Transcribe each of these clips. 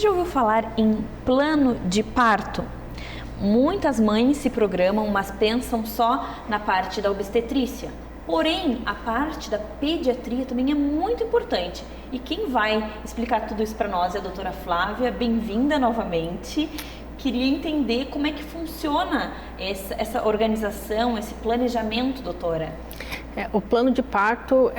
já ouviu falar em plano de parto? Muitas mães se programam, mas pensam só na parte da obstetrícia. Porém, a parte da pediatria também é muito importante. E quem vai explicar tudo isso para nós é a doutora Flávia. Bem-vinda novamente. Queria entender como é que funciona essa organização, esse planejamento, doutora. O plano de parto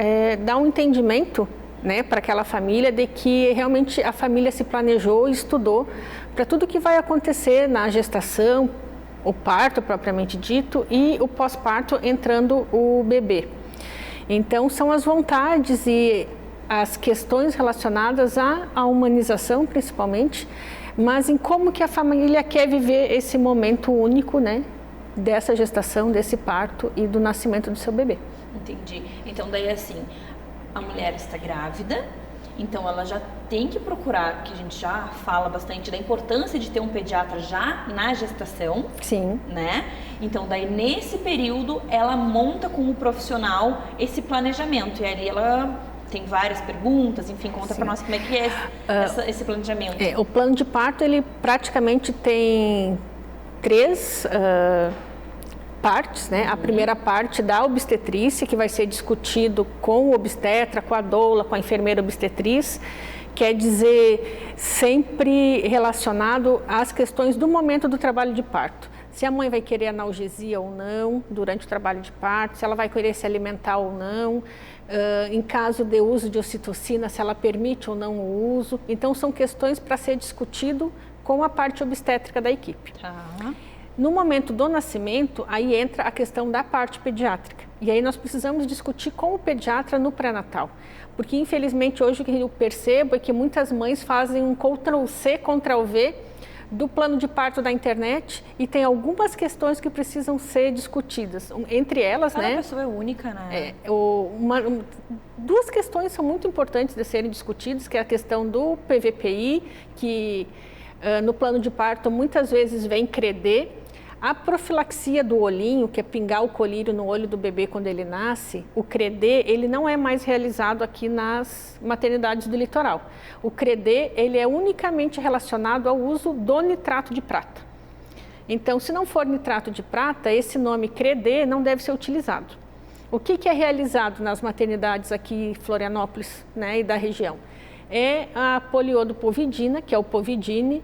dá um entendimento, né, para aquela família de que realmente a família se planejou e estudou para tudo que vai acontecer na gestação, o parto propriamente dito e o pós-parto entrando o bebê. Então são as vontades e as questões relacionadas à humanização principalmente, mas em como que a família quer viver esse momento único, né, dessa gestação, desse parto e do nascimento do seu bebê. Entendi. Então daí assim, a mulher está grávida, então ela já tem que procurar, que a gente já fala bastante da importância de ter um pediatra já na gestação. Sim. Né? Então daí nesse período ela monta com o profissional esse planejamento e ali ela tem várias perguntas, enfim, conta para nós como é que é esse planejamento. O plano de parto, ele praticamente tem três partes, né? A primeira parte da obstetrícia, que vai ser discutido com o obstetra, com a doula, com a enfermeira obstetriz, quer dizer, sempre relacionado às questões do momento do trabalho de parto. Se a mãe vai querer analgesia ou não durante o trabalho de parto, se ela vai querer se alimentar ou não, em caso de uso de ocitocina, se ela permite ou não o uso. Então, são questões para ser discutido com a parte obstétrica da equipe. No momento do nascimento, aí entra a questão da parte pediátrica. E aí nós precisamos discutir com o pediatra no pré-natal. Porque, infelizmente, hoje o que eu percebo é que muitas mães fazem um Ctrl+C, Ctrl+V do plano de parto da internet e tem algumas questões que precisam ser discutidas. Entre elas, Cada pessoa é única, né? Duas questões são muito importantes de serem discutidas, que é a questão do PVPI, que no plano de parto muitas vezes vem CREDE. A profilaxia do olhinho, que é pingar o colírio no olho do bebê quando ele nasce, o CREDE, ele não é mais realizado aqui nas maternidades do litoral. O CREDE, ele é unicamente relacionado ao uso do nitrato de prata. Então, se não for nitrato de prata, esse nome CREDE não deve ser utilizado. O que é realizado nas maternidades aqui em Florianópolis, né, e da região? É a poliodopovidina, que é o Povidine,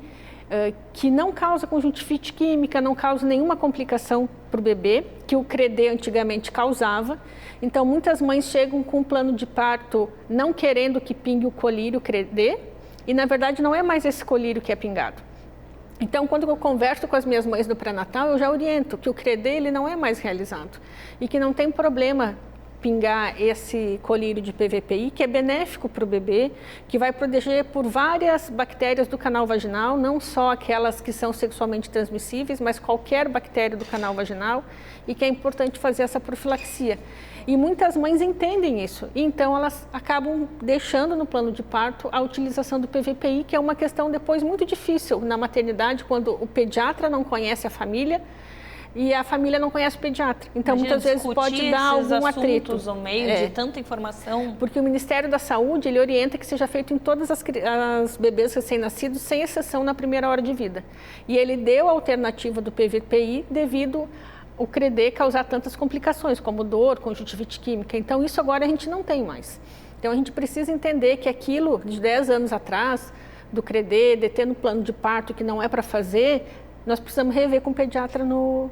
que não causa conjuntivite química, não causa nenhuma complicação para o bebê, que o CREDE antigamente causava. Então, muitas mães chegam com um plano de parto não querendo que pingue o colírio CREDE, e na verdade não é mais esse colírio que é pingado. Então, quando eu converso com as minhas mães do pré-natal, eu já oriento que o CREDE ele não é mais realizado e que não tem problema pingar esse colírio de PVPI, que é benéfico para o bebê, que vai proteger por várias bactérias do canal vaginal, não só aquelas que são sexualmente transmissíveis, mas qualquer bactéria do canal vaginal, e que é importante fazer essa profilaxia. E muitas mães entendem isso, e então elas acabam deixando no plano de parto a utilização do PVPI, que é uma questão depois muito difícil na maternidade, quando o pediatra não conhece a família, e a família não conhece o pediatra. Então, muitas vezes pode dar algum atrito. No meio de tanta informação. Porque o Ministério da Saúde, ele orienta que seja feito em todas as bebês recém-nascidos, sem exceção na primeira hora de vida. E ele deu a alternativa do PVPI devido ao CREDE causar tantas complicações, como dor, conjuntivite química. Então, isso agora a gente não tem mais. Então, a gente precisa entender que aquilo de 10 anos atrás, do CREDE, de ter no plano de parto que não é para fazer, nós precisamos rever com o pediatra no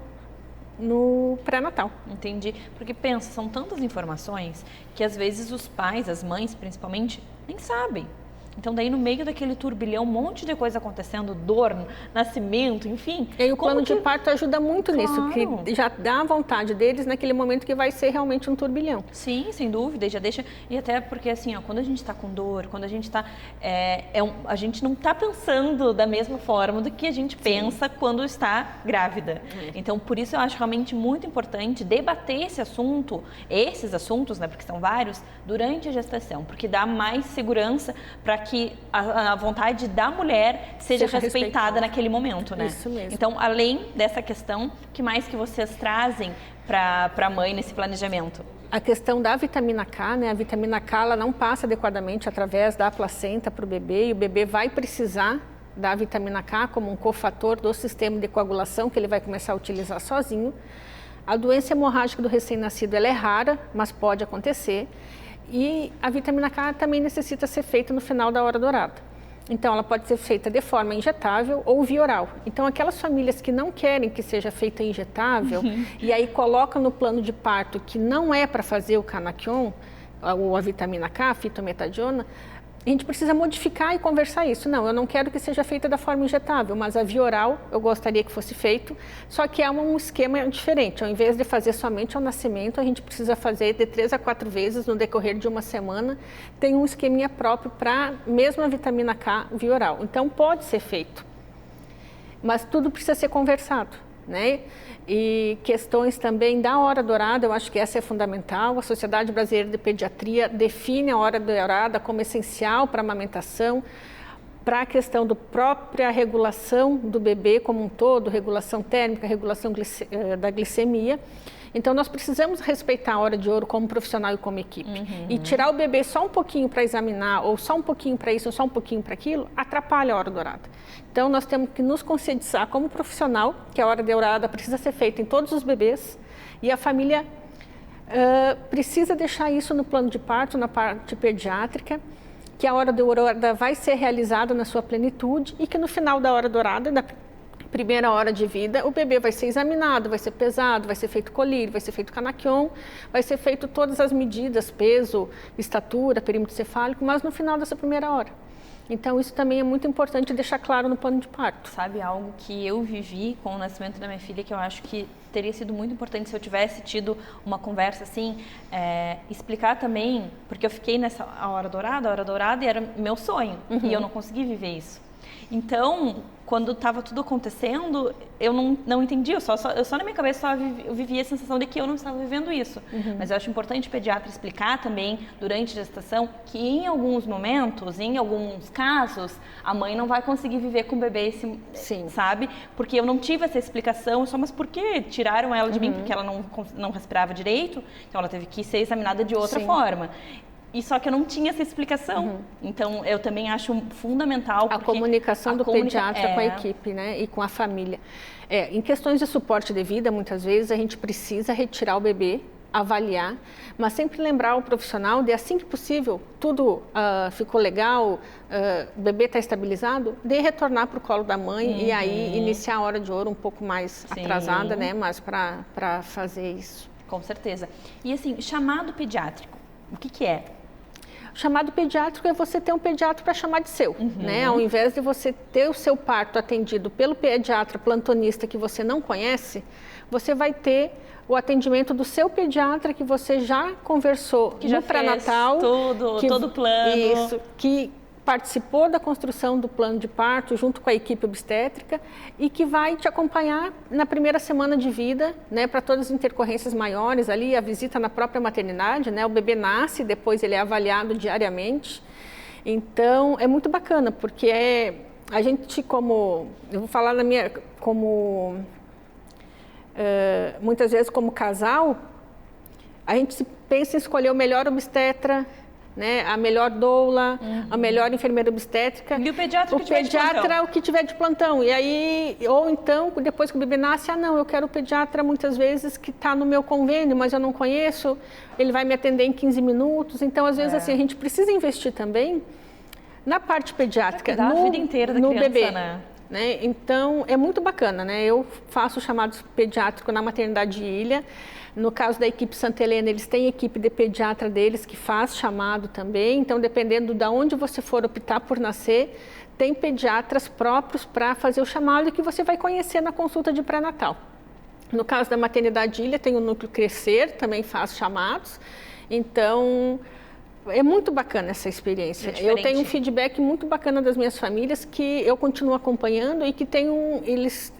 pré-natal. Entendi. Porque pensa, são tantas informações que às vezes os pais, as mães principalmente, nem sabem. Então daí no meio daquele turbilhão, um monte de coisa acontecendo, dor, nascimento, enfim. E o plano de parto ajuda muito nisso, que já dá a vontade deles naquele momento que vai ser realmente um turbilhão. Sim, sem dúvida, e já deixa, e até porque assim, ó, quando a gente está com dor, quando a gente está, a gente não está pensando da mesma forma do que a gente pensa quando está grávida. Então por isso eu acho realmente muito importante debater esses assuntos, né, porque são vários, durante a gestação, porque dá mais segurança para que a vontade da mulher seja respeitada naquele momento, né? Isso mesmo. Então, além dessa questão, que mais que vocês trazem para a mãe nesse planejamento? A questão da vitamina K, né? A vitamina K ela não passa adequadamente através da placenta para o bebê e o bebê vai precisar da vitamina K como um cofator do sistema de coagulação que ele vai começar a utilizar sozinho. A doença hemorrágica do recém-nascido ela é rara, mas pode acontecer. E a vitamina K também necessita ser feita no final da hora dourada. Então, ela pode ser feita de forma injetável ou via oral. Então, aquelas famílias que não querem que seja feita injetável e aí colocam no plano de parto que não é para fazer o Canaquion ou a vitamina K, a fitometadiona, a gente precisa modificar e conversar isso. Não, eu não quero que seja feita da forma injetável, mas a via oral eu gostaria que fosse feito, só que é um esquema diferente. Ao invés de fazer somente ao nascimento, a gente precisa fazer de 3 a 4 vezes no decorrer de uma semana. Tem um esqueminha próprio para mesmo a vitamina K via oral. Então, pode ser feito, mas tudo precisa ser conversado, né? E questões também da hora dourada, eu acho que essa é fundamental. A Sociedade Brasileira de Pediatria define a hora dourada como essencial para a amamentação, para a questão da própria regulação do bebê como um todo, regulação térmica, regulação da glicemia. Então, nós precisamos respeitar a hora de ouro como profissional e como equipe. E tirar o bebê só um pouquinho para examinar, ou só um pouquinho para isso, ou só um pouquinho para aquilo, atrapalha a hora dourada. Então, nós temos que nos conscientizar como profissional que a hora dourada precisa ser feita em todos os bebês e a família precisa deixar isso no plano de parto, na parte pediátrica, que a hora dourada vai ser realizada na sua plenitude e que no final da hora dourada, da primeira hora de vida, o bebê vai ser examinado, vai ser pesado, vai ser feito colírio, vai ser feito Canaquion, vai ser feito todas as medidas, peso, estatura, perímetro cefálico, mas no final dessa primeira hora. Então, isso também é muito importante deixar claro no plano de parto. Sabe algo que eu vivi com o nascimento da minha filha, que eu acho que teria sido muito importante se eu tivesse tido uma conversa assim, explicar também, porque eu fiquei nessa hora dourada e era meu sonho, e eu não consegui viver isso. Então, quando estava tudo acontecendo, eu não entendi, eu só na minha cabeça eu vivia a sensação de que eu não estava vivendo isso. Mas eu acho importante o pediatra explicar também, durante a gestação, que em alguns momentos, em alguns casos, a mãe não vai conseguir viver com o bebê, sabe? Porque eu não tive essa explicação, mas por que tiraram ela de mim? Porque ela não respirava direito, então ela teve que ser examinada de outra forma. E só que eu não tinha essa explicação. Então, eu também acho fundamental... A comunicação do pediatra com a equipe, né? E com a família. Em questões de suporte de vida, muitas vezes, a gente precisa retirar o bebê, avaliar, mas sempre lembrar o profissional de, assim que possível, tudo ficou legal, o bebê está estabilizado, de retornar para o colo da mãe e aí iniciar a hora de ouro um pouco mais atrasada, né? Mas para fazer isso. Com certeza. E assim, chamado pediátrico, o que é? Chamado pediátrico é você ter um pediatra para chamar de seu, né? Ao invés de você ter o seu parto atendido pelo pediatra plantonista que você não conhece, você vai ter o atendimento do seu pediatra que você já conversou que já no pré-natal. Todo o plano. Isso, que participou da construção do plano de parto junto com a equipe obstétrica e que vai te acompanhar na primeira semana de vida, né, para todas as intercorrências maiores ali, a visita na própria maternidade, né, o bebê nasce, depois ele é avaliado diariamente. Então, é muito bacana, porque a gente eu vou falar muitas vezes como casal, a gente pensa em escolher o melhor obstetra, né, a melhor doula, a melhor enfermeira obstétrica. E o pediatra o que tiver de plantão. E aí, ou então, depois que o bebê nasce, não, eu quero o pediatra muitas vezes que está no meu convênio, mas eu não conheço, ele vai me atender em 15 minutos. Então, às vezes, assim, a gente precisa investir também na parte pediátrica, a vida inteira da criança, bebê. Né? Então, é muito bacana, né? Eu faço chamados pediátricos na maternidade de Ilha. No caso da equipe Santa Helena, eles têm equipe de pediatra deles que faz chamado também. Então, dependendo de onde você for optar por nascer, tem pediatras próprios para fazer o chamado e que você vai conhecer na consulta de pré-natal. No caso da maternidade de Ilha, tem o Núcleo Crescer, também faz chamados. Então, é muito bacana essa experiência. Eu tenho um feedback muito bacana das minhas famílias que eu continuo acompanhando e que eles...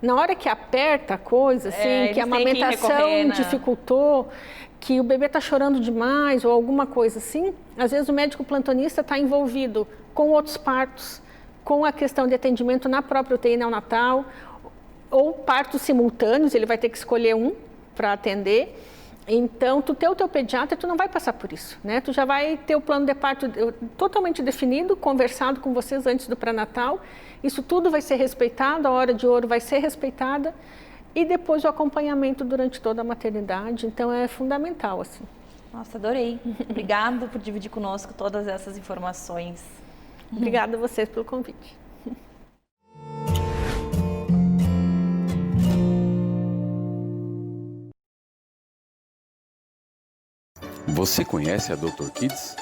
Na hora que aperta a coisa, assim, que a amamentação dificultou, que o bebê está chorando demais ou alguma coisa assim, às vezes o médico plantonista está envolvido com outros partos, com a questão de atendimento na própria UTI neonatal, ou partos simultâneos, ele vai ter que escolher um para atender. Então, tu ter o teu pediatra, tu não vai passar por isso, né? Tu já vai ter o plano de parto totalmente definido, conversado com vocês antes do pré-natal. Isso tudo vai ser respeitado, a hora de ouro vai ser respeitada e depois o acompanhamento durante toda a maternidade. Então, é fundamental, assim. Nossa, adorei. Obrigada por dividir conosco todas essas informações. Obrigada a vocês pelo convite. Você conhece a Dr. Kids?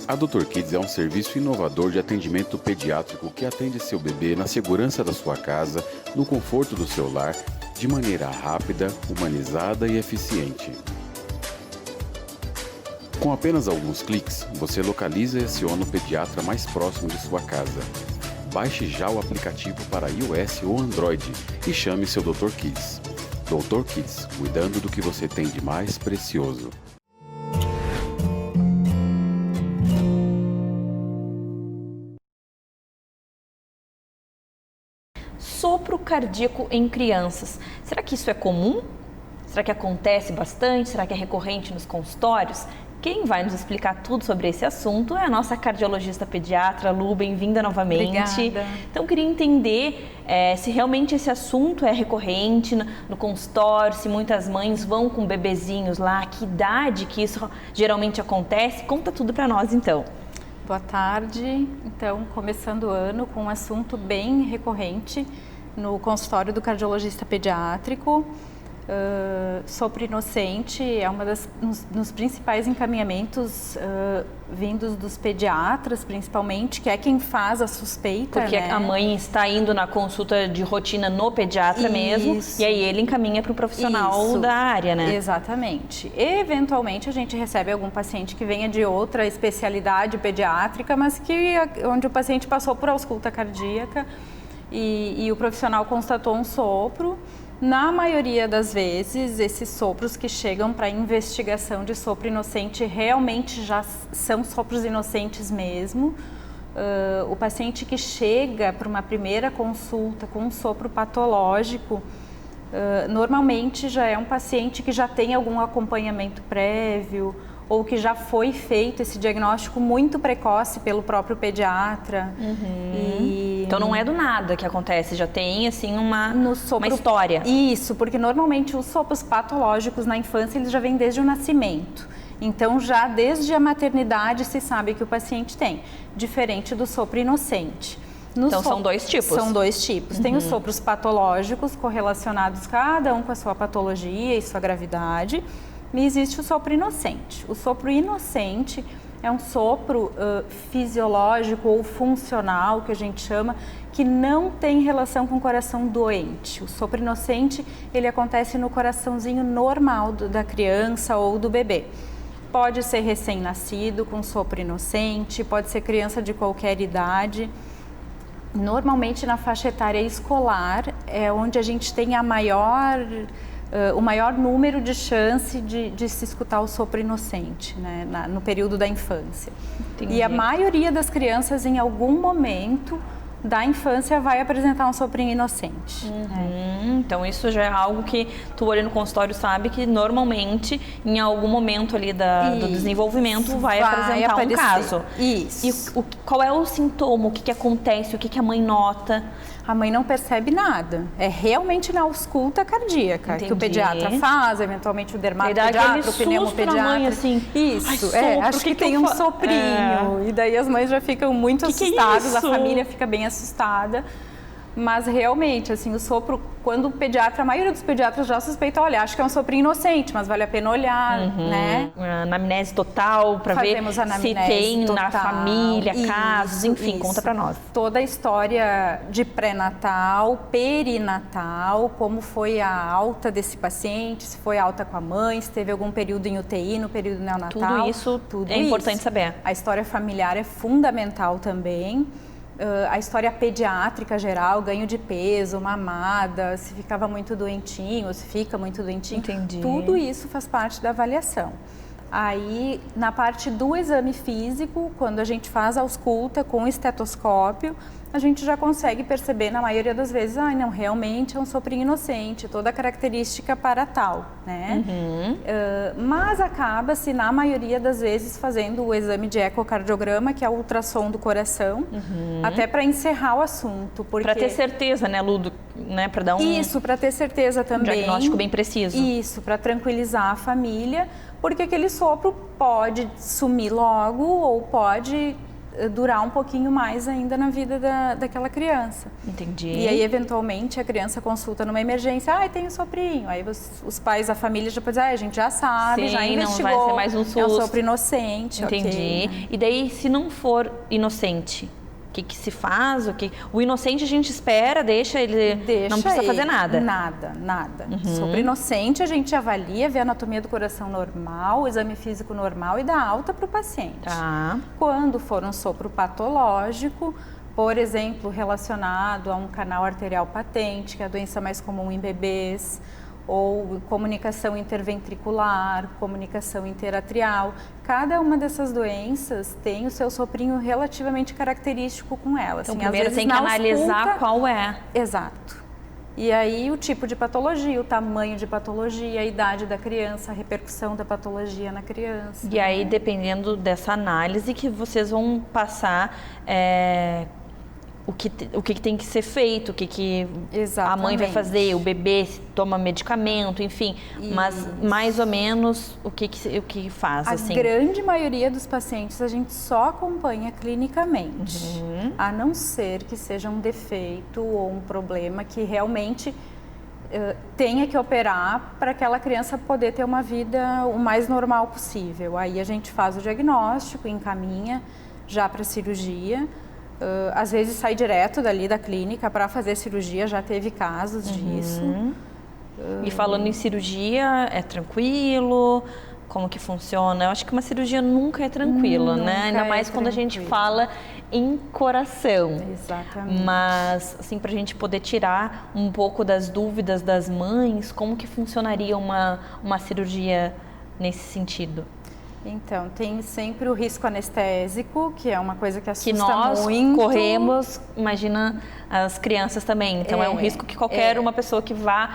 A Dr. Kids é um serviço inovador de atendimento pediátrico que atende seu bebê na segurança da sua casa, no conforto do seu lar, de maneira rápida, humanizada e eficiente. Com apenas alguns cliques, você localiza e aciona o pediatra mais próximo de sua casa. Baixe já o aplicativo para iOS ou Android e chame seu Dr. Kids. Dr. Kids, cuidando do que você tem de mais precioso. Sopro cardíaco em crianças. Será que isso é comum? Será que acontece bastante? Será que é recorrente nos consultórios? Quem vai nos explicar tudo sobre esse assunto é a nossa cardiologista pediatra, Lu, bem-vinda novamente. Obrigada. Então, eu queria entender se realmente esse assunto é recorrente no consultório, se muitas mães vão com bebezinhos lá, que idade que isso geralmente acontece. Conta tudo para nós, então. Boa tarde. Então, começando o ano com um assunto bem recorrente no consultório do cardiologista pediátrico. Sopro inocente é uma dos principais encaminhamentos vindos dos pediatras, principalmente, que é quem faz a suspeita. Porque né? a mãe está indo na consulta de rotina no pediatra mesmo, e aí ele encaminha para o profissional da área, né? Exatamente. Eventualmente a gente recebe algum paciente que venha de outra especialidade pediátrica, mas onde o paciente passou por ausculta cardíaca e o profissional constatou um sopro. Na maioria das vezes, esses sopros que chegam para investigação de sopro inocente realmente já são sopros inocentes mesmo. O paciente que chega para uma primeira consulta com um sopro patológico, normalmente já é um paciente que já tem algum acompanhamento prévio ou que já foi feito esse diagnóstico muito precoce pelo próprio pediatra. Então não é do nada que acontece, já tem assim uma história. Isso, porque normalmente os sopros patológicos na infância eles já vêm desde o nascimento. Então já desde a maternidade se sabe que o paciente tem, diferente do sopro inocente. Então são dois tipos? São dois tipos. Tem os sopros patológicos correlacionados cada um com a sua patologia e sua gravidade. E existe o sopro inocente. O sopro inocente é um sopro fisiológico ou funcional, que a gente chama, que não tem relação com o coração doente. O sopro inocente, ele acontece no coraçãozinho normal da criança ou do bebê. Pode ser recém-nascido com sopro inocente, pode ser criança de qualquer idade. Normalmente na faixa etária escolar é onde a gente tem o maior número de chance de se escutar o sopro inocente, né, no período da infância. Entendi. E a maioria das crianças, em algum momento da infância, vai apresentar um soprinho inocente. Então isso já é algo que tu olha no consultório sabe que normalmente em algum momento ali do desenvolvimento vai apresentar um caso. Isso. E qual é o sintoma, o que acontece, o que a mãe nota? A mãe não percebe nada. É realmente na ausculta cardíaca. Entendi. Que o pediatra faz, eventualmente o dermatopediatra, o pneumopediatra. Mãe, assim, isso, acho que tem um soprinho. E daí as mães já ficam muito assustadas, a família fica bem assustada. Mas realmente, assim, o sopro, quando o pediatra, a maioria dos pediatras já suspeita, olha, acho que é um soprinho inocente, mas vale a pena olhar, né? Anamnese total, para ver se tem na família casos, enfim, conta para nós. Toda a história de pré-natal, perinatal, como foi a alta desse paciente, se foi alta com a mãe, se teve algum período em UTI, no período neonatal. Tudo isso é importante saber. A história familiar é fundamental também. A história pediátrica geral, ganho de peso, mamada, se ficava muito doentinho, se fica muito doentinho. Entendi. Tudo isso faz parte da avaliação. Aí, na parte do exame físico, quando a gente faz a ausculta com o estetoscópio, a gente já consegue perceber na maioria das vezes, não, realmente é um soprinho inocente, toda a característica para tal, né? Mas acaba-se, na maioria das vezes, fazendo o exame de ecocardiograma, que é o ultrassom do coração, até para encerrar o assunto. Para ter certeza, né, Lu, né, para dar Isso, para ter certeza também. Diagnóstico bem preciso. Isso, para tranquilizar a família, porque aquele sopro pode sumir logo ou pode durar um pouquinho mais ainda na vida daquela criança. Entendi. E aí, eventualmente, a criança consulta numa emergência, tem um soprinho. Aí os pais, a família já pode dizer, a gente já sabe, já investigou. Não vai ser mais um susto. É um sopro inocente. Entendi. Okay. E daí, se não for inocente, o que se faz? O inocente a gente espera, deixa ele, não precisa fazer nada. Nada. Sopro inocente a gente avalia, vê a anatomia do coração normal, o exame físico normal e dá alta para o paciente. Tá. Quando for um sopro patológico, por exemplo, relacionado a um canal arterial patente, que é a doença mais comum em bebês, ou comunicação interventricular, comunicação interatrial. Cada uma dessas doenças tem o seu soprinho relativamente característico com ela. Então, assim, primeiro às vezes, tem que analisar qual é. Exato. E aí o tipo de patologia, o tamanho de patologia, a idade da criança, a repercussão da patologia na criança. E aí, dependendo dessa análise, que vocês vão passar o que tem que ser feito, o que a mãe vai fazer, o bebê toma medicamento, enfim. Isso. Mas mais ou menos o que faz, assim. A grande maioria dos pacientes a gente só acompanha clinicamente, a não ser que seja um defeito ou um problema que realmente tenha que operar para aquela criança poder ter uma vida o mais normal possível. Aí a gente faz o diagnóstico, encaminha já para cirurgia. Às vezes sai direto dali da clínica para fazer cirurgia, já teve casos disso. E falando em cirurgia, é tranquilo? Como que funciona? Eu acho que uma cirurgia nunca é tranquila, né? Ainda mais quando a gente fala em coração. Exatamente. Mas, assim, para a gente poder tirar um pouco das dúvidas das mães, como que funcionaria uma cirurgia nesse sentido? Então, tem sempre o risco anestésico, que é uma coisa que assusta muito. Que nós corremos, imagina as crianças também. Então, é um risco que qualquer uma pessoa que vá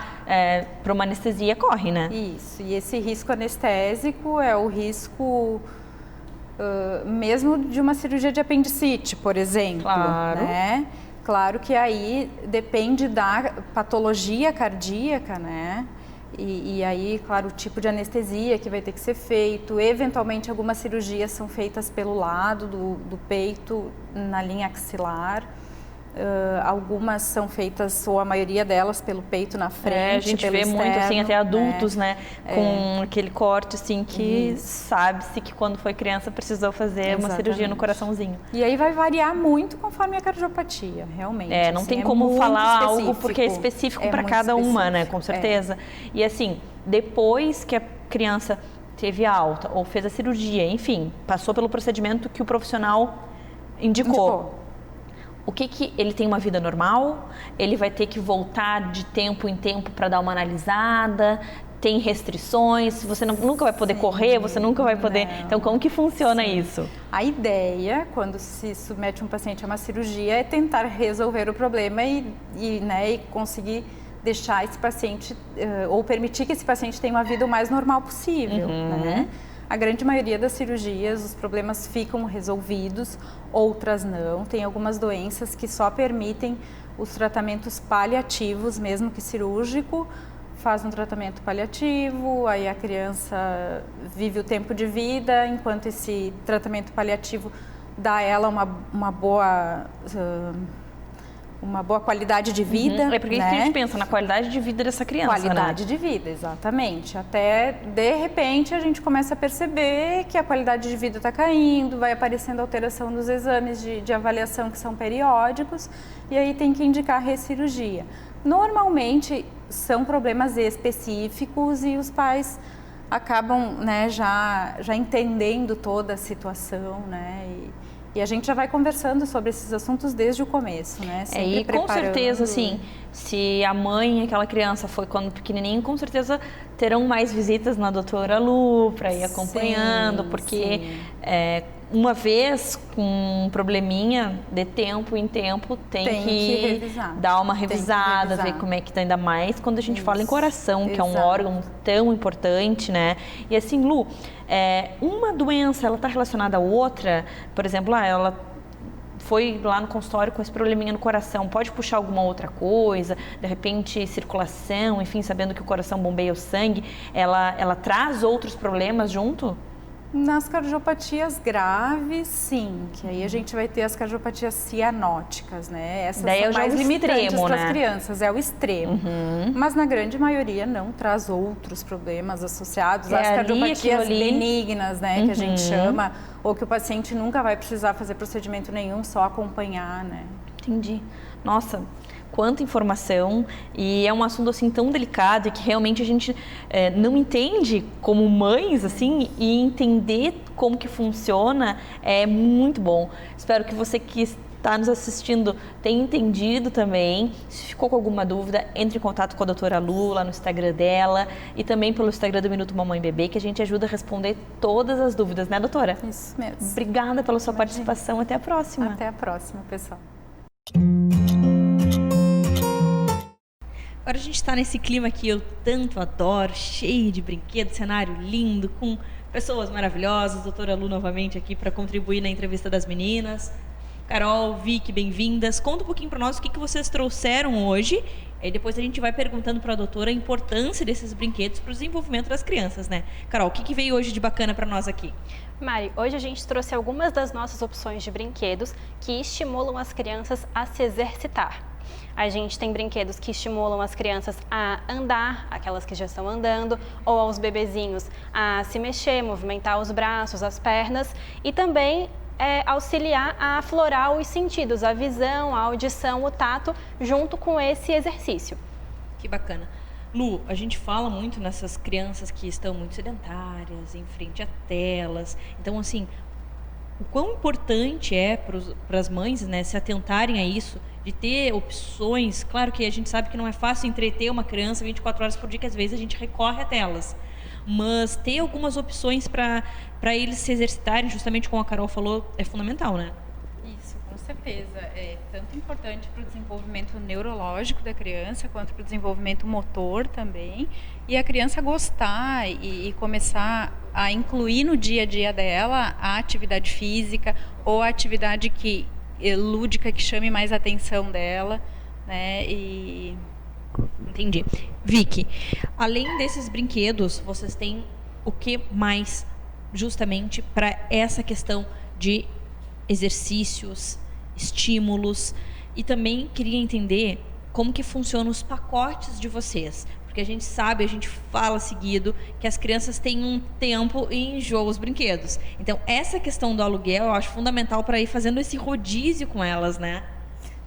para uma anestesia corre, né? Isso. E esse risco anestésico é o risco mesmo de uma cirurgia de apendicite, por exemplo. Claro. Né? Claro que aí depende da patologia cardíaca, né? E aí, claro, o tipo de anestesia que vai ter que ser feito. Eventualmente, algumas cirurgias são feitas pelo lado do peito, na linha axilar. Algumas são feitas, ou a maioria delas, pelo peito na frente, a gente vê externo, muito, assim, até adultos, né? Com aquele corte, assim, que sabe-se que quando foi criança precisou fazer uma cirurgia no coraçãozinho. E aí vai variar muito conforme a cardiopatia, realmente. Não tem como falar algo porque é específico para cada uma, né? Com certeza. E assim, depois que a criança teve alta ou fez a cirurgia, enfim, passou pelo procedimento que o profissional indicou. O que ele tem uma vida normal? Ele vai ter que voltar de tempo em tempo para dar uma analisada? Tem restrições? Você nunca vai poder correr? Você nunca vai poder... Então, como que funciona isso? A ideia, quando se submete um paciente a uma cirurgia, é tentar resolver o problema e né, deixar esse paciente, ou permitir que esse paciente tenha uma vida o mais normal possível, né? A grande maioria das cirurgias, os problemas ficam resolvidos, outras não. Tem algumas doenças que só permitem os tratamentos paliativos, mesmo que cirúrgico. Faz um tratamento paliativo, aí a criança vive o tempo de vida, enquanto esse tratamento paliativo dá a ela uma boa qualidade de vida. É porque né? a gente pensa na qualidade de vida dessa criança, Qualidade de vida, exatamente. Até, de repente, a gente começa a perceber que a qualidade de vida está caindo, vai aparecendo alteração nos exames de avaliação que são periódicos, e aí tem que indicar recirurgia. Normalmente, são problemas específicos e os pais acabam, né, já entendendo toda a situação, né, e a gente já vai conversando sobre esses assuntos desde o começo, né? E com certeza, assim, se a mãe, aquela criança foi quando pequenininho, com certeza terão mais visitas na doutora Lu para ir acompanhando, porque uma vez com um probleminha, de tempo em tempo, tem que revisar. Dar uma revisada, ver como é que tá, ainda mais quando a gente fala em coração, que é um órgão tão importante, né? E assim, Lu, uma doença, ela tá relacionada a outra, por exemplo, ela foi lá no consultório com esse probleminha no coração, pode puxar alguma outra coisa, de repente circulação, enfim, sabendo que o coração bombeia o sangue, ela traz outros problemas junto? Nas cardiopatias graves, sim, que aí a gente vai ter as cardiopatias cianóticas, né? Essas daí são mais limitantes para as né? crianças, é o extremo. Mas na grande maioria não traz outros problemas associados às cardiopatias benignas, né? Que a gente chama, ou que o paciente nunca vai precisar fazer procedimento nenhum, só acompanhar, né? Entendi. Nossa, quanta informação, e é um assunto assim tão delicado e que realmente a gente não entende como mães, assim, e entender como que funciona é muito bom. Espero que você que está nos assistindo tenha entendido também. Se ficou com alguma dúvida, entre em contato com a doutora Lu lá no Instagram dela e também pelo Instagram do Minuto Mamãe Bebê, que a gente ajuda a responder todas as dúvidas, né, doutora? Isso mesmo. Obrigada pela sua participação. Até a próxima. Até a próxima, pessoal. Agora a gente está nesse clima que eu tanto adoro, cheio de brinquedos, cenário lindo, com pessoas maravilhosas. Doutora Lu novamente aqui para contribuir na entrevista das meninas. Carol, Vicky, bem-vindas. Conta um pouquinho para nós o que vocês trouxeram hoje. E depois a gente vai perguntando para a doutora a importância desses brinquedos para o desenvolvimento das crianças, né? Carol, o que veio hoje de bacana para nós aqui? Mari, hoje a gente trouxe algumas das nossas opções de brinquedos que estimulam as crianças a se exercitar. A gente tem brinquedos que estimulam as crianças a andar, aquelas que já estão andando, ou aos bebezinhos a se mexer, movimentar os braços, as pernas, e também auxiliar a aflorar os sentidos, a visão, a audição, o tato, junto com esse exercício. Que bacana. Lu, a gente fala muito nessas crianças que estão muito sedentárias, em frente a telas. Então, assim, o quão importante é para as mães, né, se atentarem a isso, de ter opções. Claro que a gente sabe que não é fácil entreter uma criança 24 horas por dia, que às vezes a gente recorre a telas. Mas ter algumas opções para eles se exercitarem, justamente como a Carol falou, é fundamental, né? Isso, com certeza. É tanto importante para o desenvolvimento neurológico da criança, quanto para o desenvolvimento motor também. E a criança gostar e começar a incluir no dia a dia dela a atividade física ou a atividade lúdica que chame mais a atenção dela, né? Entendi. Vicky, além desses brinquedos, vocês têm o que mais justamente para essa questão de exercícios, estímulos, e também queria entender como que funcionam os pacotes de vocês, porque a gente sabe, a gente fala seguido que as crianças têm um tempo e enjoam os brinquedos. Então, essa questão do aluguel eu acho fundamental para ir fazendo esse rodízio com elas, né?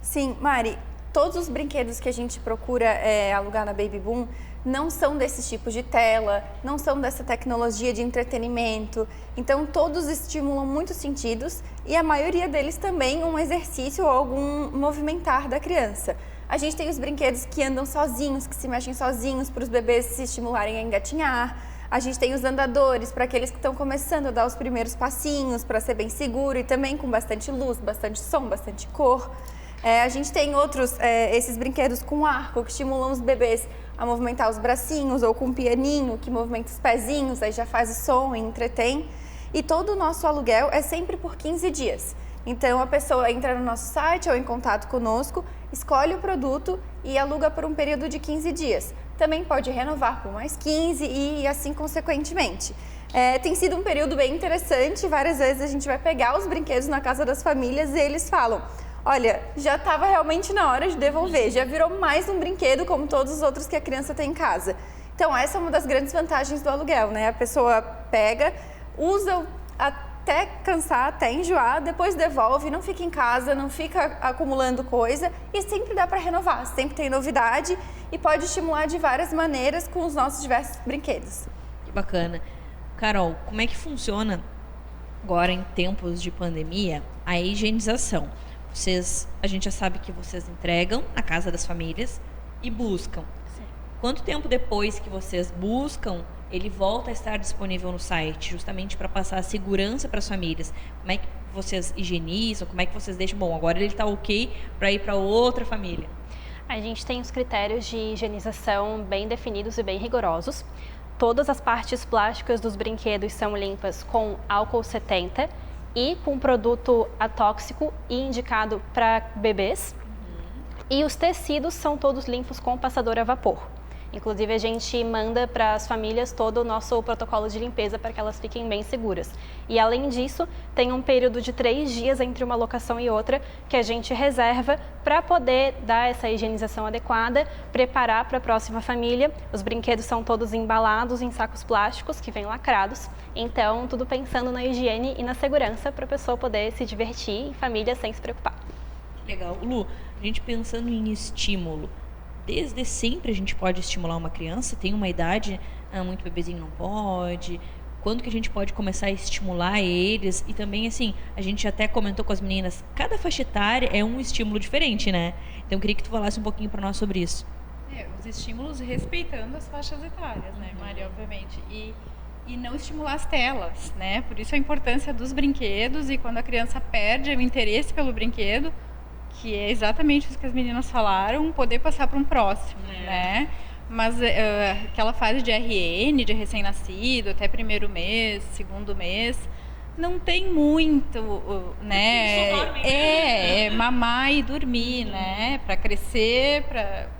Sim, Mari, todos os brinquedos que a gente procura alugar na Baby Boom não são desses tipos de tela, não são dessa tecnologia de entretenimento. Então, todos estimulam muitos sentidos e a maioria deles também um exercício ou algum movimentar da criança. A gente tem os brinquedos que andam sozinhos, que se mexem sozinhos, para os bebês se estimularem a engatinhar. A gente tem os andadores, para aqueles que estão começando a dar os primeiros passinhos, para ser bem seguro e também com bastante luz, bastante som, bastante cor. A gente tem outros, esses brinquedos com arco, que estimulam os bebês a movimentar os bracinhos, ou com um pianinho, que movimenta os pezinhos, aí já faz o som e entretém. E todo o nosso aluguel é sempre por 15 dias. Então, a pessoa entra no nosso site ou em contato conosco, escolhe o produto e aluga por um período de 15 dias. Também pode renovar por mais 15 e assim consequentemente. Tem sido um período bem interessante, várias vezes a gente vai pegar os brinquedos na casa das famílias e eles falam: olha, já estava realmente na hora de devolver, já virou mais um brinquedo como todos os outros que a criança tem em casa. Então, essa é uma das grandes vantagens do aluguel, né? A pessoa pega, usa até cansar, até enjoar, depois devolve, não fica em casa, não fica acumulando coisa e sempre dá para renovar, sempre tem novidade e pode estimular de várias maneiras com os nossos diversos brinquedos. Que bacana. Carol, como é que funciona agora em tempos de pandemia a higienização? A gente já sabe que vocês entregam na casa das famílias e buscam. Sim. Quanto tempo depois que vocês buscam, ele volta a estar disponível no site, justamente para passar a segurança para as famílias? Como é que vocês higienizam? Como é que vocês deixam, bom, agora ele está ok para ir para outra família? A gente tem os critérios de higienização bem definidos e bem rigorosos. Todas as partes plásticas dos brinquedos são limpas com álcool 70 e com produto atóxico e indicado para bebês. E os tecidos são todos limpos com passador a vapor. Inclusive, a gente manda para as famílias todo o nosso protocolo de limpeza para que elas fiquem bem seguras. E, além disso, tem um período de 3 dias entre uma locação e outra que a gente reserva para poder dar essa higienização adequada, preparar para a próxima família. Os brinquedos são todos embalados em sacos plásticos que vêm lacrados. Então, tudo pensando na higiene e na segurança para a pessoa poder se divertir em família sem se preocupar. Legal. Lu, a gente pensando em estímulo, desde sempre a gente pode estimular uma criança? Tem uma idade, muito bebezinho não pode? Quando que a gente pode começar a estimular eles? E também, assim, a gente até comentou com as meninas, cada faixa etária é um estímulo diferente, né? Então eu queria que tu falasse um pouquinho para nós sobre isso. Os estímulos respeitando as faixas etárias, né, Mari, obviamente. E não estimular as telas, né? Por isso a importância dos brinquedos, e quando a criança perde o interesse pelo brinquedo, que é exatamente isso que as meninas falaram, poder passar para um próximo, né? Mas aquela fase de RN, de recém-nascido, até 1º mês, 2º mês, não tem muito, né? Mamar e dormir, né? Para crescer,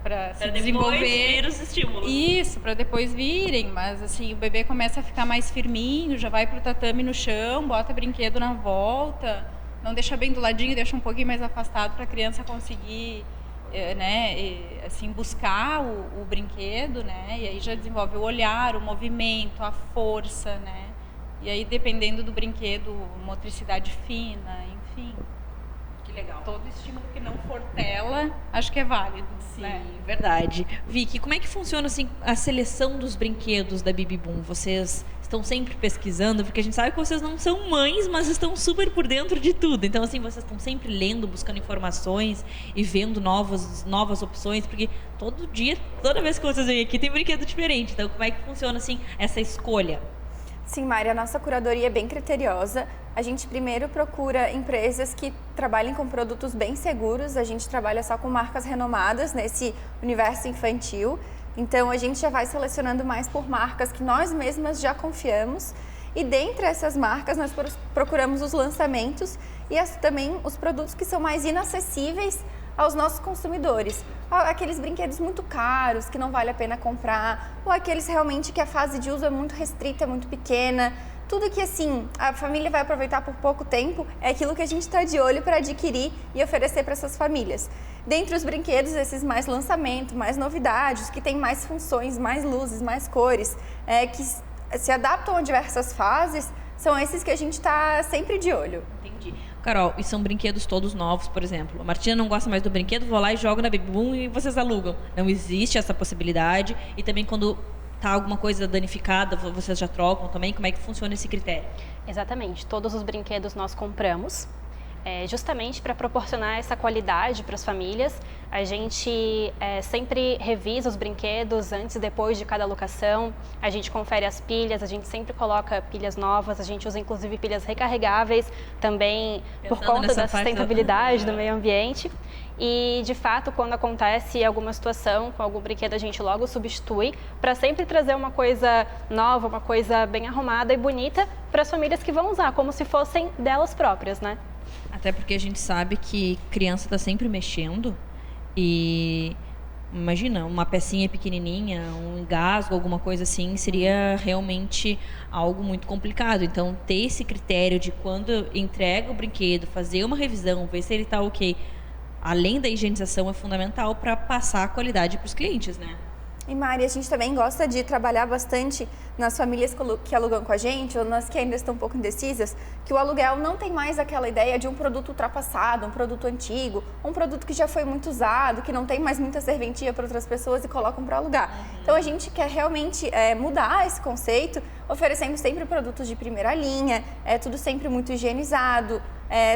para se desenvolver. Os estímulos. Isso, para depois virem, mas assim, o bebê começa a ficar mais firminho, já vai pro tatame no chão, bota brinquedo na volta, não deixa bem do ladinho, deixa um pouquinho mais afastado para a criança conseguir, assim, buscar o brinquedo, né? E aí já desenvolve o olhar, o movimento, a força, né? E aí, dependendo do brinquedo, motricidade fina, enfim. Que legal. Todo estímulo que não for tela, acho que é válido. Sim, né? Verdade. Vicky, como é que funciona assim, a seleção dos brinquedos da Baby Boom? Vocês estão sempre pesquisando, porque a gente sabe que vocês não são mães, mas estão super por dentro de tudo. Então, assim, vocês estão sempre lendo, buscando informações e vendo novas opções, porque todo dia, toda vez que vocês vêm aqui, tem brinquedo diferente. Então, como é que funciona, assim, essa escolha? Sim, Mari, a nossa curadoria é bem criteriosa. A gente primeiro procura empresas que trabalhem com produtos bem seguros. A gente trabalha só com marcas renomadas nesse universo infantil. Então, a gente já vai selecionando mais por marcas que nós mesmas já confiamos. E dentre essas marcas, nós procuramos os lançamentos e também os produtos que são mais inacessíveis aos nossos consumidores. Aqueles brinquedos muito caros, que não vale a pena comprar, ou aqueles realmente que a fase de uso é muito restrita, muito pequena. Tudo que, assim, a família vai aproveitar por pouco tempo é aquilo que a gente está de olho para adquirir e oferecer para essas famílias. Dentre os brinquedos, esses mais lançamento, mais novidades, que têm mais funções, mais luzes, mais cores, que se adaptam a diversas fases, são esses que a gente está sempre de olho. Entendi. Carol, e são brinquedos todos novos, por exemplo. A Martina não gosta mais do brinquedo, vou lá e jogo na Baby Boom e vocês alugam. Não existe essa possibilidade. E também quando tá alguma coisa danificada, vocês já trocam também? Como é que funciona esse critério? Exatamente. Todos os brinquedos nós compramos. Justamente para proporcionar essa qualidade para as famílias. A gente sempre revisa os brinquedos antes e depois de cada locação, a gente confere as pilhas, a gente sempre coloca pilhas novas, a gente usa inclusive pilhas recarregáveis também por conta da sustentabilidade do meio ambiente. E, de fato, quando acontece alguma situação com algum brinquedo, a gente logo substitui para sempre trazer uma coisa nova, uma coisa bem arrumada e bonita para as famílias que vão usar, como se fossem delas próprias, né? Até porque a gente sabe que criança está sempre mexendo e, imagina, uma pecinha pequenininha, um engasgo, alguma coisa assim, seria realmente algo muito complicado. Então, ter esse critério de quando entrega o brinquedo, fazer uma revisão, ver se ele está ok, além da higienização, é fundamental para passar a qualidade para os clientes, né? E Mari, a gente também gosta de trabalhar bastante nas famílias que alugam com a gente, ou nas que ainda estão um pouco indecisas, que o aluguel não tem mais aquela ideia de um produto ultrapassado, um produto antigo, um produto que já foi muito usado, que não tem mais muita serventia para outras pessoas e colocam para alugar. Então, a gente quer realmente mudar esse conceito, oferecendo sempre produtos de primeira linha, tudo sempre muito higienizado,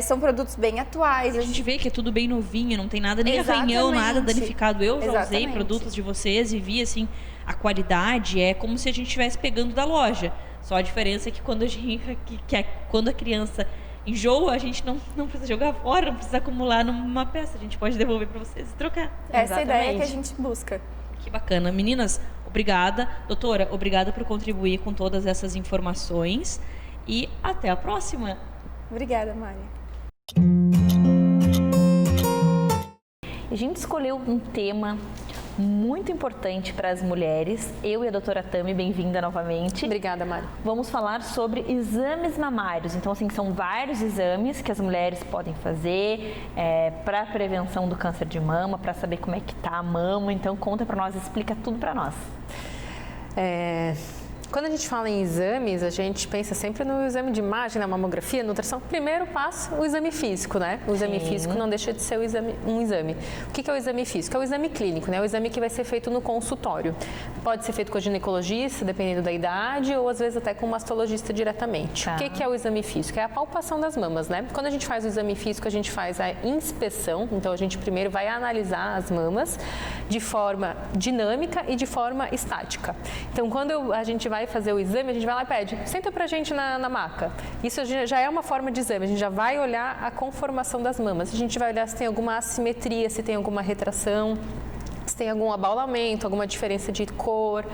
São produtos bem atuais. A gente vê que é tudo bem novinho, não tem nada, nem arranhão, nada danificado. Eu já usei produtos de vocês e vi, assim, a qualidade é como se a gente estivesse pegando da loja. Só a diferença é que quando quando a criança enjoa, a gente não precisa jogar fora, não precisa acumular numa peça. A gente pode devolver para vocês e trocar. Essa é a ideia que a gente busca. Que bacana. Meninas, obrigada. Doutora, obrigada por contribuir com todas essas informações. E até a próxima. Obrigada, Mari. A gente escolheu um tema muito importante para as mulheres. Eu e a doutora Tami, bem-vinda novamente. Obrigada, Mari. Vamos falar sobre exames mamários. Então, assim, são vários exames que as mulheres podem fazer para a prevenção do câncer de mama, para saber como é que tá a mama. Então, conta para nós, explica tudo para nós. Quando a gente fala em exames, a gente pensa sempre no exame de imagem, na mamografia, nutrição. Primeiro passo, o exame físico, né? O exame físico não deixa de ser um exame. O que é o exame físico? É o exame clínico, né? O exame que vai ser feito no consultório. Pode ser feito com o ginecologista, dependendo da idade, ou às vezes até com o mastologista diretamente. Tá. O que é o exame físico? É a palpação das mamas, né? Quando a gente faz o exame físico, a gente faz a inspeção. Então, a gente primeiro vai analisar as mamas de forma dinâmica e de forma estática. Então, quando a gente vai fazer o exame, a gente vai lá e pede, senta pra gente na maca. Isso já é uma forma de exame, a gente já vai olhar a conformação das mamas, a gente vai olhar se tem alguma assimetria, se tem alguma retração, se tem algum abaulamento, alguma diferença de cor,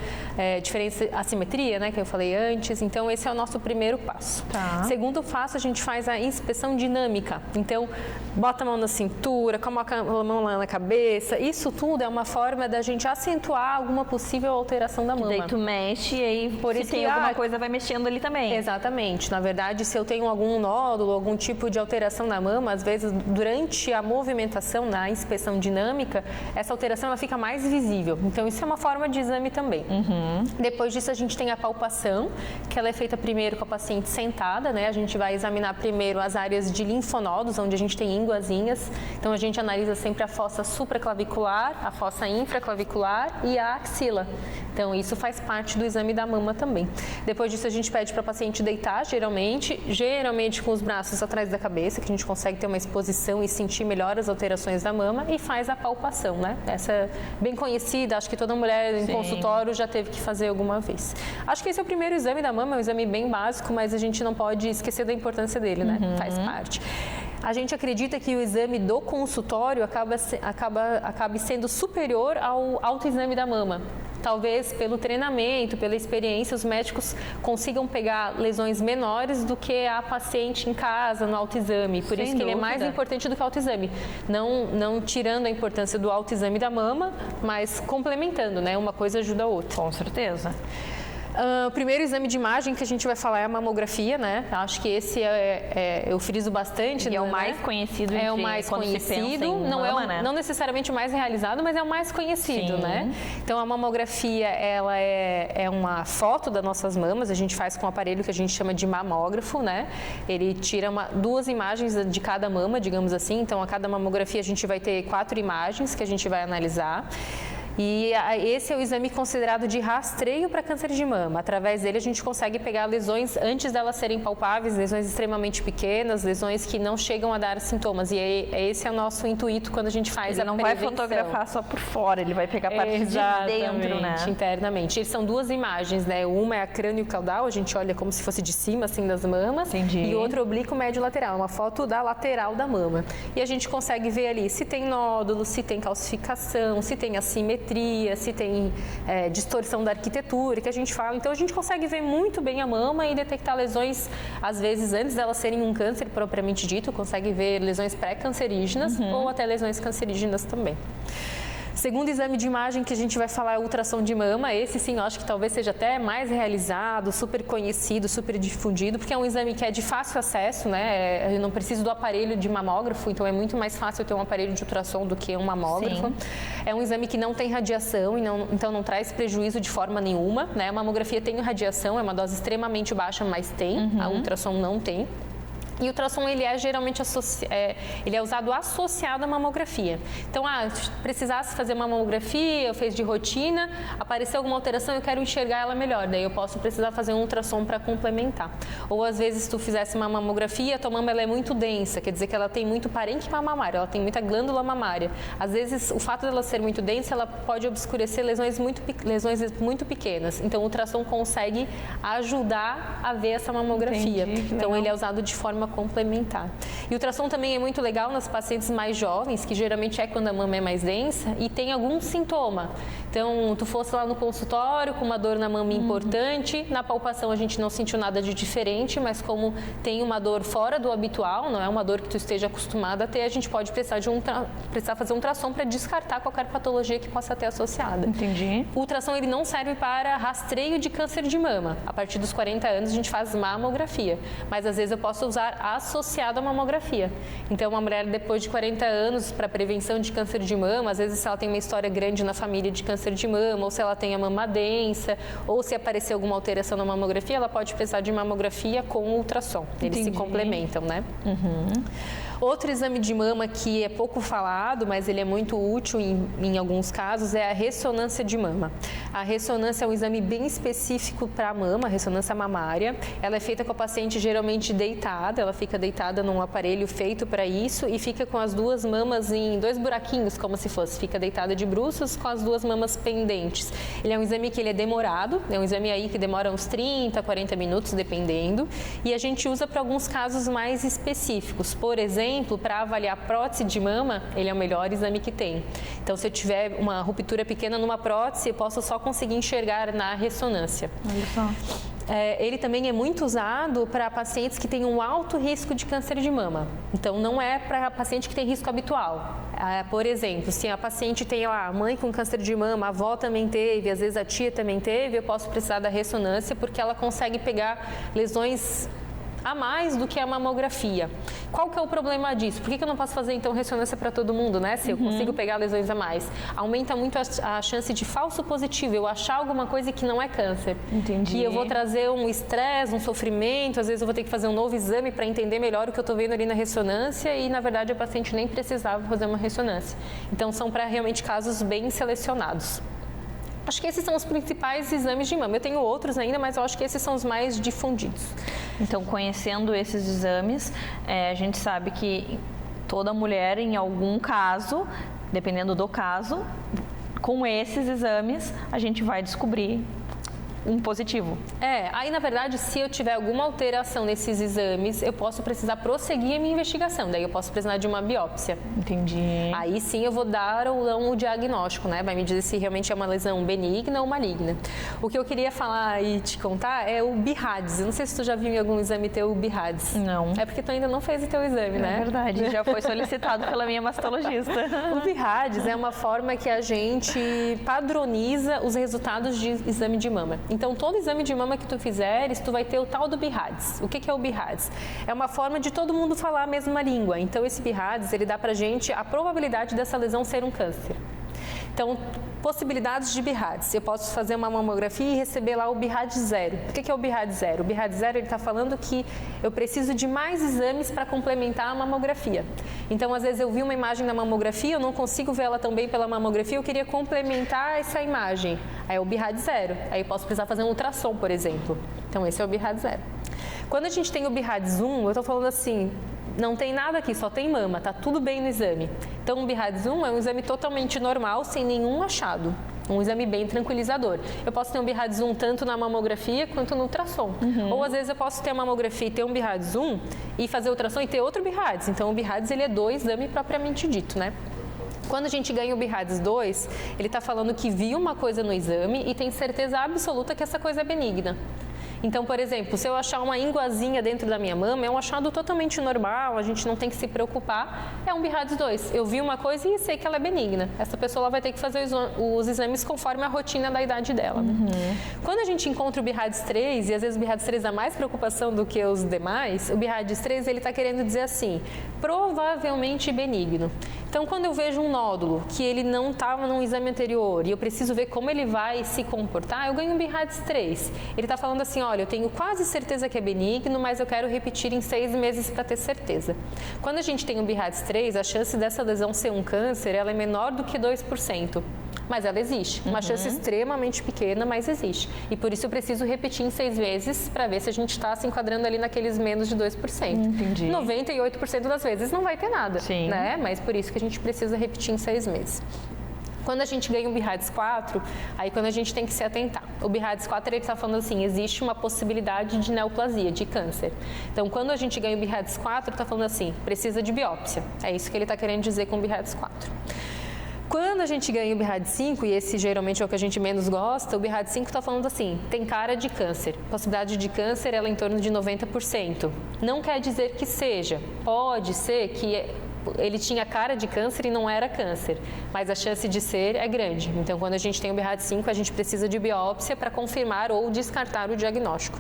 assimetria, né, que eu falei antes. Então, esse é o nosso primeiro passo. Tá. Segundo passo, a gente faz a inspeção dinâmica. Então, bota a mão na cintura, coloca a mão lá na cabeça. Isso tudo é uma forma da gente acentuar alguma possível alteração da mama. Daí tu mexe e aí, Por se isso tem que, alguma coisa, vai mexendo ali também. Exatamente. Na verdade, se eu tenho algum nódulo, algum tipo de alteração na mama, às vezes, durante a movimentação, na inspeção dinâmica, essa alteração ela fica mais visível. Então, isso é uma forma de exame também. Depois disso, a gente tem a palpação, que ela é feita primeiro com a paciente sentada, né? A gente vai examinar primeiro as áreas de linfonodos, onde a gente tem ínguazinhas. Então, a gente analisa sempre a fossa supraclavicular, a fossa infraclavicular e a axila. Então, isso faz parte do exame da mama também. Depois disso, a gente pede para a paciente deitar, geralmente com os braços atrás da cabeça, que a gente consegue ter uma exposição e sentir melhor as alterações da mama, e faz a palpação, né? Essa é bem conhecida, acho que toda mulher em consultório já teve que fazer alguma vez. Acho que esse é o primeiro exame da mama, é um exame bem básico, mas a gente não pode esquecer da importância dele, né? Faz parte. A gente acredita que o exame do consultório acabe sendo superior ao autoexame da mama. Talvez pelo treinamento, pela experiência, os médicos consigam pegar lesões menores do que a paciente em casa, no autoexame. Por isso que ele é mais importante do que o autoexame. Não tirando a importância do autoexame da mama, mas complementando, né? Uma coisa ajuda a outra. Com certeza. O primeiro exame de imagem que a gente vai falar é a mamografia, né? Acho que esse eu friso bastante. E é o mais conhecido. É o mais conhecido. Não necessariamente o mais realizado, mas é o mais conhecido, né? Então, a mamografia, ela é uma foto das nossas mamas. A gente faz com um aparelho que a gente chama de mamógrafo, né? Ele tira duas imagens de cada mama, digamos assim. Então, a cada mamografia a gente vai ter 4 imagens que a gente vai analisar. E esse é o exame considerado de rastreio para câncer de mama. Através dele, a gente consegue pegar lesões antes delas serem palpáveis, lesões extremamente pequenas, lesões que não chegam a dar sintomas. E esse é o nosso intuito quando a gente faz a prevenção. Ele não vai fotografar só por fora, ele vai pegar a parte de dentro, né? Internamente. Eles são duas imagens, né? Uma é a crânio-caudal, a gente olha como se fosse de cima, assim, das mamas. Entendi. E outra oblíquo médio-lateral, uma foto da lateral da mama. E a gente consegue ver ali se tem nódulo, se tem calcificação, se tem assimetria, se tem distorção da arquitetura, que a gente fala. Então, a gente consegue ver muito bem a mama e detectar lesões, às vezes, antes delas serem um câncer propriamente dito, consegue ver lesões pré-cancerígenas ou até lesões cancerígenas também. Segundo exame de imagem que a gente vai falar é o ultrassom de mama. Esse sim, eu acho que talvez seja até mais realizado, super conhecido, super difundido, porque é um exame que é de fácil acesso, né? Eu não preciso do aparelho de mamógrafo, então é muito mais fácil eu ter um aparelho de ultrassom do que um mamógrafo. Sim. É um exame que não tem radiação, então não traz prejuízo de forma nenhuma, né? A mamografia tem radiação, é uma dose extremamente baixa, mas tem. A ultrassom não tem. E o ultrassom, ele é geralmente ele é usado associado à mamografia. Então, precisasse fazer uma mamografia, eu fiz de rotina, apareceu alguma alteração, eu quero enxergar ela melhor, daí eu posso precisar fazer um ultrassom para complementar. Ou às vezes tu fizesse uma mamografia, tua mama ela é muito densa, quer dizer que ela tem muito parênquima mamário, ela tem muita glândula mamária. Às vezes, o fato dela ser muito densa, ela pode obscurecer lesões muito pequenas. Então, o ultrassom consegue ajudar a ver essa mamografia. Então, ele é usado de forma complementar. E o ultrassom também é muito legal nas pacientes mais jovens, que geralmente é quando a mama é mais densa e tem algum sintoma. Então, tu fosse lá no consultório com uma dor na mama importante, na palpação a gente não sentiu nada de diferente, mas como tem uma dor fora do habitual, não é uma dor que tu esteja acostumada a ter, a gente pode precisar fazer um ultrassom para descartar qualquer patologia que possa ter associada. Entendi. O ultrassom ele não serve para rastreio de câncer de mama. A partir dos 40 anos a gente faz mamografia, mas às vezes eu posso usar associado à mamografia. Então, uma mulher depois de 40 anos para prevenção de câncer de mama, às vezes se ela tem uma história grande na família de câncer de mama, ou se ela tem a mama densa, ou se aparecer alguma alteração na mamografia, ela pode precisar de mamografia com ultrassom. Eles se complementam, né? Outro exame de mama que é pouco falado, mas ele é muito útil em alguns casos, é a ressonância de mama. A ressonância é um exame bem específico para a mama, a ressonância mamária. Ela é feita com a paciente geralmente deitada, ela fica deitada num aparelho feito para isso e fica com as duas mamas em 2 buraquinhos, como se fosse. Fica deitada de bruços com as duas mamas pendentes. Ele é um exame que ele é demorado, é um exame aí que demora uns 30, 40 minutos, dependendo. E a gente usa para alguns casos mais específicos. Por exemplo, para avaliar prótese de mama, ele é o melhor exame que tem. Então, se eu tiver uma ruptura pequena numa prótese, eu posso só conseguir enxergar na ressonância. Olha só. Ele também é muito usado para pacientes que têm um alto risco de câncer de mama. Então, não é para paciente que tem risco habitual. Por exemplo, se a paciente tem a mãe com câncer de mama, a avó também teve, às vezes a tia também teve, eu posso precisar da ressonância porque ela consegue pegar lesões a mais do que a mamografia. Qual que é o problema disso? Por que eu não posso fazer, então, ressonância para todo mundo, né? Se eu consigo pegar lesões a mais. Aumenta muito a chance de falso positivo, eu achar alguma coisa que não é câncer. Entendi. E eu vou trazer um estresse, um sofrimento, às vezes eu vou ter que fazer um novo exame para entender melhor o que eu estou vendo ali na ressonância e, na verdade, a paciente nem precisava fazer uma ressonância. Então, são para realmente casos bem selecionados. Acho que esses são os principais exames de mama. Eu tenho outros ainda, mas eu acho que esses são os mais difundidos. Então, conhecendo esses exames, a gente sabe que toda mulher, em algum caso, dependendo do caso, com esses exames, a gente vai descobrir um positivo. Aí na verdade, se eu tiver alguma alteração nesses exames, eu posso precisar prosseguir a minha investigação, daí eu posso precisar de uma biópsia. Entendi. Aí sim eu vou dar ou não o diagnóstico, né? Vai me dizer se realmente é uma lesão benigna ou maligna. O que eu queria falar e te contar é o BIRADS. Eu não sei se tu já viu em algum exame teu o BIRADS. Não. É porque tu ainda não fez o teu exame, né? É verdade, já foi solicitado pela minha mastologista. O BIRADS é uma forma que a gente padroniza os resultados de exame de mama. Então, todo exame de mama que tu fizeres, tu vai ter o tal do BIRADS. O que é o BIRADS? É uma forma de todo mundo falar a mesma língua. Então, esse BIRADS, ele dá pra gente a probabilidade dessa lesão ser um câncer. Então, possibilidades de BIRADS. Eu posso fazer uma mamografia e receber lá o BIRADS 0. O que é o BIRADS 0? O BIRADS 0, ele está falando que eu preciso de mais exames para complementar a mamografia. Então, às vezes, eu vi uma imagem na mamografia, eu não consigo ver ela tão bem pela mamografia, eu queria complementar essa imagem. Aí é o BIRADS 0. Aí eu posso precisar fazer um ultrassom, por exemplo. Então, esse é o BIRADS 0. Quando a gente tem o BIRADS 1, eu estou falando assim, não tem nada aqui, só tem mama, tá tudo bem no exame. Então, o BIRADS 1 é um exame totalmente normal, sem nenhum achado. Um exame bem tranquilizador. Eu posso ter um BIRADS 1 tanto na mamografia quanto no ultrassom. Ou, às vezes, eu posso ter a mamografia e ter um BIRADS 1 e fazer ultrassom e ter outro BIRADS. Então, o BIRADS, ele é do exame propriamente dito, né? Quando a gente ganha o BIRADS 2, ele está falando que viu uma coisa no exame e tem certeza absoluta que essa coisa é benigna. Então, por exemplo, se eu achar uma ínguazinha dentro da minha mama, é um achado totalmente normal, a gente não tem que se preocupar, é um BIRADS 2. Eu vi uma coisa e sei que ela é benigna. Essa pessoa vai ter que fazer os exames conforme a rotina da idade dela. Quando a gente encontra o BIRADS 3, e às vezes o BIRADS 3 dá mais preocupação do que os demais, o BIRADS 3 ele está querendo dizer assim, provavelmente benigno. Então, quando eu vejo um nódulo que ele não estava num exame anterior e eu preciso ver como ele vai se comportar, eu ganho um BIRADS 3. Ele está falando assim, olha, eu tenho quase certeza que é benigno, mas eu quero repetir em 6 meses para ter certeza. Quando a gente tem um BIRADS 3, a chance dessa lesão ser um câncer, ela é menor do que 2%. Mas ela existe. Uma chance extremamente pequena, mas existe. E por isso eu preciso repetir em 6 vezes para ver se a gente está se enquadrando ali naqueles menos de 2%. Entendi. 98% das vezes não vai ter nada, Sim. né? Mas por isso que a gente precisa repetir em 6 meses. Quando a gente ganha um BIRADS 4, aí quando a gente tem que se atentar. O BIRADS 4, ele está falando assim, existe uma possibilidade de neoplasia, de câncer. Então, quando a gente ganha o BIRADS 4, está falando assim, precisa de biópsia. É isso que ele está querendo dizer com o BIRADS 4. Quando a gente ganha o BIRADS 5, e esse geralmente é o que a gente menos gosta, o BIRADS 5 está falando assim, tem cara de câncer. A possibilidade de câncer ela é em torno de 90%. Não quer dizer que seja. Pode ser que ele tinha cara de câncer e não era câncer, mas a chance de ser é grande. Então, quando a gente tem o BIRADS 5, a gente precisa de biópsia para confirmar ou descartar o diagnóstico.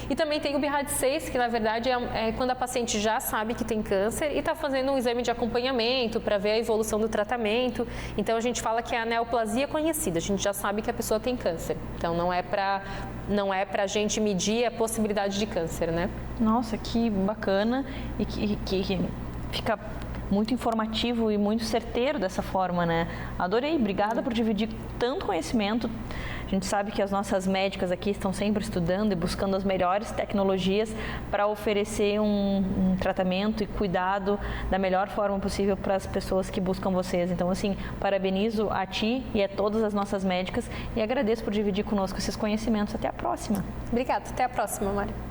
E também tem o BIRADS 6, que na verdade é quando a paciente já sabe que tem câncer e está fazendo um exame de acompanhamento para ver a evolução do tratamento. Então, a gente fala que é a neoplasia conhecida, a gente já sabe que a pessoa tem câncer. Então, não é para a gente medir a possibilidade de câncer, né? Nossa, que bacana e que fica muito informativo e muito certeiro dessa forma, né? Adorei, obrigada por dividir tanto conhecimento. A gente sabe que as nossas médicas aqui estão sempre estudando e buscando as melhores tecnologias para oferecer um tratamento e cuidado da melhor forma possível para as pessoas que buscam vocês. Então, assim, parabenizo a ti e a todas as nossas médicas e agradeço por dividir conosco esses conhecimentos. Até a próxima. Obrigada, até a próxima, Mari.